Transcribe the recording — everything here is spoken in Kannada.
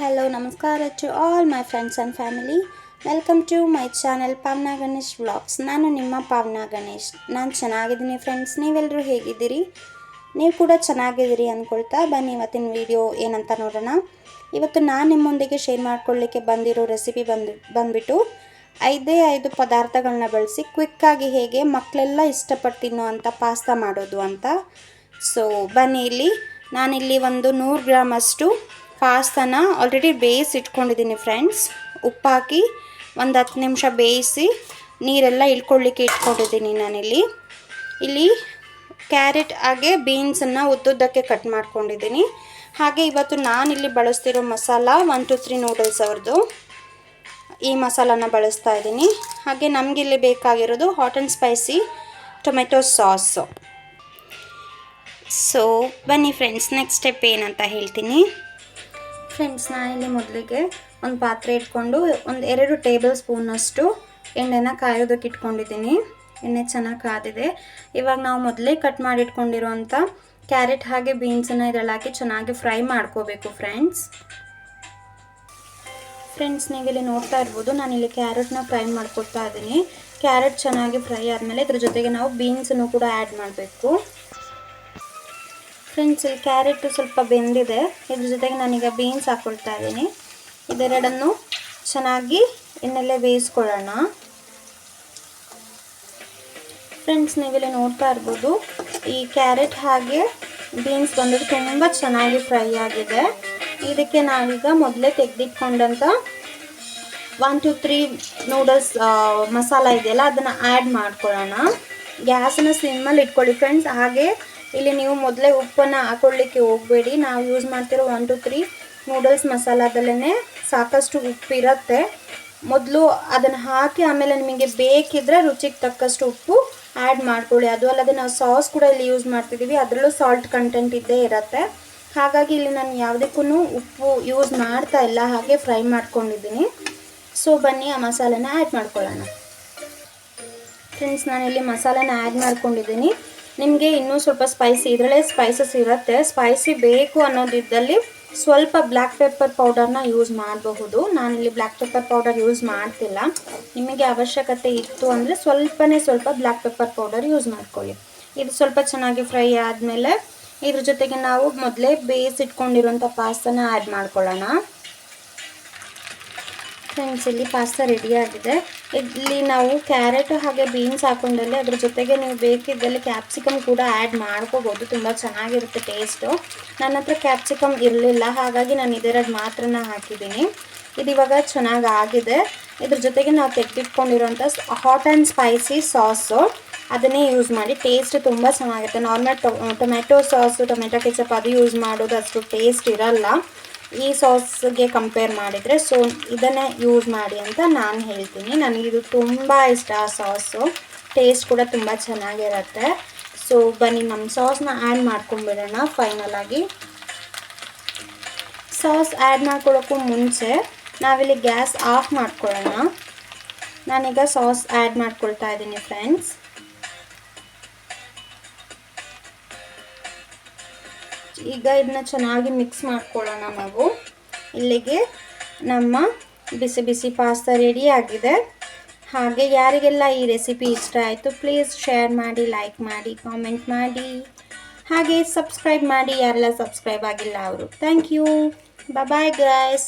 Hello, Namaskara to all my friends and family. Welcome to my channel Pavna Ganesh Vlogs. ನಾನು ನಿಮ್ಮ ಪಾವನಾ ಗಣೇಶ್. ನಾನು ಚೆನ್ನಾಗಿದ್ದೀನಿ ಫ್ರೆಂಡ್ಸ್. ನೀವೆಲ್ಲರೂ ಹೇಗಿದ್ದೀರಿ? ನೀವು ಕೂಡ ಚೆನ್ನಾಗಿದ್ದೀರಿ ಅಂದ್ಕೊಳ್ತಾ ಬನ್ನಿ ಇವತ್ತಿನ ವಿಡಿಯೋ ಏನಂತ ನೋಡೋಣ. ಇವತ್ತು ನಾನು ನಿಮ್ಮೊಂದಿಗೆ ಶೇರ್ ಮಾಡ್ಕೊಳ್ಳಿಕ್ಕೆ ಬಂದಿರೋ ರೆಸಿಪಿ ಬಂದ್ಬಿಟ್ಟು 5 ಪದಾರ್ಥಗಳನ್ನ ಬಳಸಿ ಕ್ವಿಕ್ಕಾಗಿ ಹೇಗೆ ಮಕ್ಕಳೆಲ್ಲ ಇಷ್ಟಪಟ್ಟು ತಿನ್ನೋ ಅಂಥ ಪಾಸ್ತಾ ಮಾಡೋದು ಅಂತ. ಸೊ ಬನ್ನಿ ಇಲ್ಲಿ ನಾನಿಲ್ಲಿ ಒಂದು 100 ಗ್ರಾಮ್ ಅಷ್ಟು ಪಾಸ್ತಾನ ಆಲ್ರೆಡಿ ಬೇಯಿಸಿ ಇಟ್ಕೊಂಡಿದ್ದೀನಿ ಫ್ರೆಂಡ್ಸ್. ಉಪ್ಪಾಕಿ ಒಂದು 10 ನಿಮಿಷ ಬೇಯಿಸಿ ನೀರೆಲ್ಲ ಇಳ್ಕೊಳ್ಳಿಕ್ಕೆ ಇಟ್ಕೊಂಡಿದ್ದೀನಿ ಇಲ್ಲಿ ಕ್ಯಾರೆಟ್ ಹಾಗೆ ಬೀನ್ಸನ್ನು ಉದ್ದುದ್ದಕ್ಕೆ ಕಟ್ ಮಾಡ್ಕೊಂಡಿದ್ದೀನಿ. ಹಾಗೆ ಇವತ್ತು ನಾನಿಲ್ಲಿ ಬಳಸ್ತಿರೋ ಮಸಾಲ 1 2 3 ನೂಡಲ್ಸ್ ಅವ್ರದ್ದು ಈ ಮಸಾಲಾನ ಬಳಸ್ತಾ ಇದ್ದೀನಿ. ಹಾಗೆ ನಮಗಿಲ್ಲಿ ಬೇಕಾಗಿರೋದು hot and spicy tomato sauce. So ಬನ್ನಿ ಫ್ರೆಂಡ್ಸ್, ನೆಕ್ಸ್ಟ್ ಸ್ಟೆಪ್ ಏನಂತ ಹೇಳ್ತೀನಿ. ಫ್ರೆಂಡ್ಸ್, ನಾನಿಲ್ಲಿ ಮೊದಲಿಗೆ ಒಂದು ಪಾತ್ರೆ ಇಟ್ಕೊಂಡು ಒಂದು 2 ಟೇಬಲ್ ಸ್ಪೂನಷ್ಟು ಎಣ್ಣೆನ ಕಾಯೋದಕ್ಕೆ ಇಟ್ಕೊಂಡಿದ್ದೀನಿ. ಎಣ್ಣೆ ಚೆನ್ನಾಗಿ ಕಾದಿದೆ. ಇವಾಗ ನಾವು ಮೊದಲೇ ಕಟ್ ಮಾಡಿ ಇಟ್ಕೊಂಡಿರೋಂಥ ಕ್ಯಾರೆಟ್ ಹಾಗೆ ಬೀನ್ಸನ್ನು ಇದರಲ್ಲಿ ಹಾಕಿ ಚೆನ್ನಾಗಿ ಫ್ರೈ ಮಾಡ್ಕೋಬೇಕು ಫ್ರೆಂಡ್ಸ್. ನೀವಿಲ್ಲಿ ನೋಡ್ತಾ ಇರ್ಬೋದು, ನಾನಿಲ್ಲಿ ಕ್ಯಾರೆಟ್ನ ಫ್ರೈ ಮಾಡ್ಕೊಳ್ತಾ ಇದ್ದೀನಿ. ಕ್ಯಾರೆಟ್ ಚೆನ್ನಾಗಿ ಫ್ರೈ ಆದಮೇಲೆ ಇದ್ರ ಜೊತೆಗೆ ನಾವು ಬೀನ್ಸನ್ನು ಕೂಡ ಆ್ಯಡ್ ಮಾಡಬೇಕು. ಫ್ರೆಂಡ್ಸ್, ಇಲ್ಲಿ ಕ್ಯಾರೆಟು ಸ್ವಲ್ಪ ಬೆಂದಿದೆ. ಇದ್ರ ಜೊತೆಗೆ ನಾನೀಗ ಬೀನ್ಸ್ ಹಾಕ್ಕೊಳ್ತಾ ಇದ್ದೀನಿ. ಇದೆರಡನ್ನು ಚೆನ್ನಾಗಿ ಎಣ್ಣೆಲ್ಲೇ ಬೇಯಿಸ್ಕೊಳ್ಳೋಣ. ಫ್ರೆಂಡ್ಸ್, ನೀವಿಲ್ಲಿ ನೋಡ್ತಾ ಇರ್ಬೋದು, ಈ ಕ್ಯಾರೆಟ್ ಹಾಗೆ ಬೀನ್ಸ್ ಬಂದ್ಬಿಟ್ಟು ತುಂಬ ಚೆನ್ನಾಗಿ ಫ್ರೈ ಆಗಿದೆ. ಇದಕ್ಕೆ ನಾವೀಗ ಮೊದಲೇ ತೆಗೆದಿಟ್ಕೊಂಡಂಥ 1 2 3 ನೂಡಲ್ಸ್ ಮಸಾಲ ಇದೆಯಲ್ಲ ಅದನ್ನು ಆ್ಯಡ್ ಮಾಡ್ಕೊಳ್ಳೋಣ. ಗ್ಯಾಸನ್ನು ಸಿಮ್ಮಲ್ಲಿ ಇಟ್ಕೊಳ್ಳಿ ಫ್ರೆಂಡ್ಸ್. ಹಾಗೆ ಇಲ್ಲಿ ನೀವು ಮೊದಲೇ ಉಪ್ಪನ್ನು ಹಾಕೊಳ್ಳಿಕ್ಕೆ ಹೋಗಬೇಡಿ. ನಾವು ಯೂಸ್ ಮಾಡ್ತಿರೋ 1 2 3 ನೂಡಲ್ಸ್ ಮಸಾಲದಲ್ಲೇ ಸಾಕಷ್ಟು ಉಪ್ಪಿರುತ್ತೆ. ಮೊದಲು ಅದನ್ನು ಹಾಕಿ ಆಮೇಲೆ ನಿಮಗೆ ಬೇಕಿದ್ದರೆ ರುಚಿಗೆ ತಕ್ಕಷ್ಟು ಉಪ್ಪು ಆ್ಯಡ್ ಮಾಡ್ಕೊಳ್ಳಿ. ಅದು ಅಲ್ಲದೆ ನಾವು ಸಾಸ್ ಕೂಡ ಇಲ್ಲಿ ಯೂಸ್ ಮಾಡ್ತಿದ್ದೀವಿ, ಅದರಲ್ಲೂ ಸಾಲ್ಟ್ ಕಂಟೆಂಟ್ ಇದ್ದೇ ಇರುತ್ತೆ. ಹಾಗಾಗಿ ಇಲ್ಲಿ ನಾನು ಯಾವುದಕ್ಕೂ ಉಪ್ಪು ಯೂಸ್ ಮಾಡ್ತಾ ಇಲ್ಲ, ಹಾಗೆ ಫ್ರೈ ಮಾಡ್ಕೊಂಡಿದ್ದೀನಿ. ಸೊ ಬನ್ನಿ ಆ ಮಸಾಲೆನ ಆ್ಯಡ್ ಮಾಡ್ಕೊಳ್ಳೋಣ. ಫ್ರೆಂಡ್ಸ್, ನಾನಿಲ್ಲಿ ಮಸಾಲೆನ ಆ್ಯಡ್ ಮಾಡ್ಕೊಂಡಿದ್ದೀನಿ. ನಿಮಗೆ ಇನ್ನೂ ಸ್ವಲ್ಪ ಸ್ಪೈಸಿ, ಇದರಲ್ಲೇ ಸ್ಪೈಸಸ್ ಇರುತ್ತೆ, ಸ್ಪೈಸಿ ಬೇಕು ಅನ್ನೋದಿದ್ದಲ್ಲಿ ಸ್ವಲ್ಪ ಬ್ಲ್ಯಾಕ್ ಪೆಪ್ಪರ್ ಪೌಡರ್ನ ಯೂಸ್ ಮಾಡಬಹುದು. ನಾನಿಲ್ಲಿ ಬ್ಲ್ಯಾಕ್ ಪೆಪ್ಪರ್ ಪೌಡರ್ ಯೂಸ್ ಮಾಡ್ತಿಲ್ಲ. ನಿಮಗೆ ಅವಶ್ಯಕತೆ ಇತ್ತು ಅಂದರೆ ಸ್ವಲ್ಪ ಬ್ಲ್ಯಾಕ್ ಪೆಪ್ಪರ್ ಪೌಡರ್ ಯೂಸ್ ಮಾಡ್ಕೊಳ್ಳಿ. ಇದು ಸ್ವಲ್ಪ ಚೆನ್ನಾಗಿ ಫ್ರೈ ಆದಮೇಲೆ ಇದ್ರ ಜೊತೆಗೆ ನಾವು ಮೊದಲೇ ಬೇಯಿಸಿಟ್ಕೊಂಡಿರೋಂಥ ಪಾಸ್ತಾನ ಆ್ಯಡ್ ಮಾಡ್ಕೊಳ್ಳೋಣ. ಫ್ರೆಂಡ್ಸ್, ಇಲ್ಲಿ ಪಾಸ್ತಾ ರೆಡಿಯಾಗಿದೆ. ಇಲ್ಲಿ ನಾವು ಕ್ಯಾರೆಟ್ ಹಾಗೆ ಬೀನ್ಸ್ ಹಾಕೊಂಡಲ್ಲಿ ಅದ್ರ ಜೊತೆಗೆ ನೀವು ಬೇಕಿದ್ದಲ್ಲಿ ಕ್ಯಾಪ್ಸಿಕಮ್ ಕೂಡ ಆ್ಯಡ್ ಮಾಡ್ಕೋಬೋದು. ತುಂಬ ಚೆನ್ನಾಗಿರುತ್ತೆ ಟೇಸ್ಟು. ನನ್ನ ಹತ್ರ ಕ್ಯಾಪ್ಸಿಕಮ್ ಇರಲಿಲ್ಲ, ಹಾಗಾಗಿ ನಾನು ಇದೆರಡು ಮಾತ್ರನ ಹಾಕಿದ್ದೀನಿ. ಇದು ಇವಾಗ ಚೆನ್ನಾಗಿ ಆಗಿದೆ. ಇದ್ರ ಜೊತೆಗೆ ನಾವು ತೆಗೆದಿಟ್ಕೊಂಡಿರೋಂಥ ಹಾಟ್ ಆ್ಯಂಡ್ ಸ್ಪೈಸಿ ಸಾಸು ಅದನ್ನೇ ಯೂಸ್ ಮಾಡಿ. ಟೇಸ್ಟ್ ತುಂಬ ಚೆನ್ನಾಗಿರುತ್ತೆ. Normal tomato sauce, tomato ketchup ಅದು ಯೂಸ್ ಮಾಡೋದು ಅಷ್ಟು ಟೇಸ್ಟ್ ಇರಲ್ಲ ಈ ಸಾಸ್ಗೆ ಕಂಪೇರ್ ಮಾಡಿದರೆ. ಸೊ ಇದನ್ನೇ ಯೂಸ್ ಮಾಡಿ ಅಂತ ನಾನು ಹೇಳ್ತೀನಿ. ನನಗಿದು ತುಂಬ ಇಷ್ಟ ಆ ಸಾಸು, ಟೇಸ್ಟ್ ಕೂಡ ತುಂಬ ಚೆನ್ನಾಗಿರುತ್ತೆ. ಸೊ ಬನ್ನಿ ನಮ್ಮ ಸಾಸ್ನ ಆ್ಯಡ್ ಮಾಡ್ಕೊಂಡ್ಬಿಡೋಣ. ಫೈನಲಾಗಿ ಸಾಸ್ ಆ್ಯಡ್ ಮಾಡ್ಕೊಳ್ಳೋಕ್ಕೂ ಮುಂಚೆ ನಾವಿಲ್ಲಿ ಗ್ಯಾಸ್ ಆಫ್ ಮಾಡ್ಕೊಳ್ಳೋಣ. ನಾನೀಗ ಸಾಸ್ ಆ್ಯಡ್ ಮಾಡ್ಕೊಳ್ತಾ ಇದ್ದೀನಿ ಫ್ರೆಂಡ್ಸ್. ಈಗ ಇದನ್ನ ಚೆನ್ನಾಗಿ ಮಿಕ್ಸ್ ಮಾಡ್ಕೊಳ್ಳೋಣ ನಾವು. ಇಲ್ಲಿಗೆ ನಮ್ಮ ಬಿಸಿ ಬಿಸಿ ಪಾಸ್ತಾ ರೆಡಿ ಆಗಿದೆ. ಹಾಗೆ ಯಾರಿಗೆಲ್ಲ ಈ ರೆಸಿಪಿ ಇಷ್ಟ ಆಯಿತು ಪ್ಲೀಸ್ ಶೇರ್ ಮಾಡಿ, ಲೈಕ್ ಮಾಡಿ, ಕಾಮೆಂಟ್ ಮಾಡಿ, ಹಾಗೆ ಸಬ್ಸ್ಕ್ರೈಬ್ ಮಾಡಿ. ಯಾರೆಲ್ಲ ಸಬ್ಸ್ಕ್ರೈಬ್ ಆಗಿಲ್ಲ ಅವರು. Thank you. Bye guys.